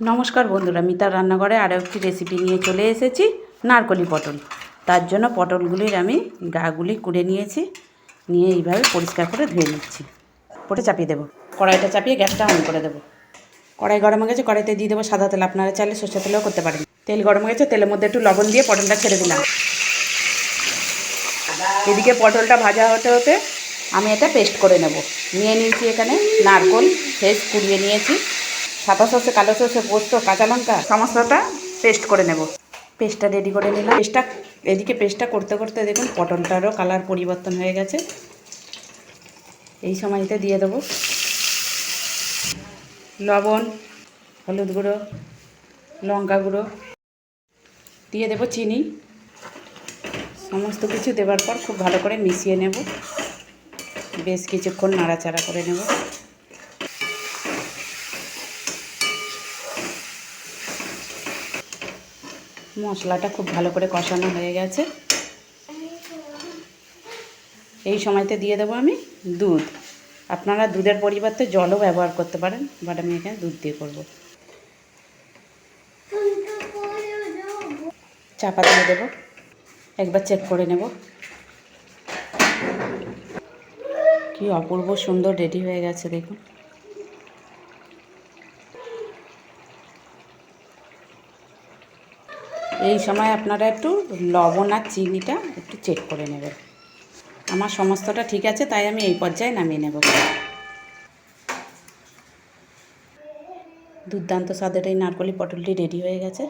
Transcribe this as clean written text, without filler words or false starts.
নমস্কার বন্ধুরা, মিতার রান্নাঘরে আরও একটি রেসিপি নিয়ে চলে এসেছি। নারকলি পটল। তার জন্য পটলগুলির আমি গাগুলি কুড়ে নিয়েছি, নিয়ে এইভাবে পরিষ্কার করে ধুয়ে নিচ্ছি। পটে চাপিয়ে দেবো, কড়াইটা চাপিয়ে গ্যাসটা অন করে দেবো। কড়াই গরম হয়ে গেছে, কড়াইতে দিয়ে দেবো সাদা তেল, আপনারা চাইলে সরষের তেলেও করতে পারেন। তেল গরম হয়ে গেছে, তেলের মধ্যে একটু লবণ দিয়ে পটলটা ছেড়ে দিলাম। এদিকে পটলটা ভাজা হতে হতে আমি এটা পেস্ট করে নেব। নিয়ে নিয়েছি এখানে নারকল ফ্রেশ কুড়িয়ে নিয়েছি, সাদা সর্ষে, কালো সর্ষে, পোস্ত, কাঁচা লঙ্কা সমস্তটা পেস্ট করে নেব। পেস্টটা রেডি করে নিলাম। এদিকে পেস্টটা করতে করতে দেখুন পটলটারও কালার পরিবর্তন হয়ে গেছে। এই সময়তে দিয়ে দেবো লবণ, হলুদ গুঁড়ো, লঙ্কা গুঁড়ো, দিয়ে দেবো চিনি। সমস্ত কিছু দেওয়ার পর খুব ভালো করে মিশিয়ে নেব, বেশ কিছুক্ষণ নাড়াচাড়া করে নেব। মশলাটা খুব ভালো করে কষানো হয়ে গেছে। এই সময়তে দিয়ে দেবো আমি দুধ। আপনারা দুধের পরিবর্তে জলও ব্যবহার করতে পারেন, বাট আমি এখানে দুধ দিয়ে করব। চাপা দিয়ে দেবো, একবার চেক করে নেব। কি অপূর্ব সুন্দর রেডি হয়ে গেছে দেখুন। এই সময় আপনারা একটু লবণ আর চিনিটা একটু চেক করে নেবেন। আমার সমস্তটা ঠিক আছে, তাই আমি এই পর্যায়ে নামিয়ে নেব। দুর্দান্ত স্বাদের এই নারকলি পটলটি রেডি হয়ে গেছে।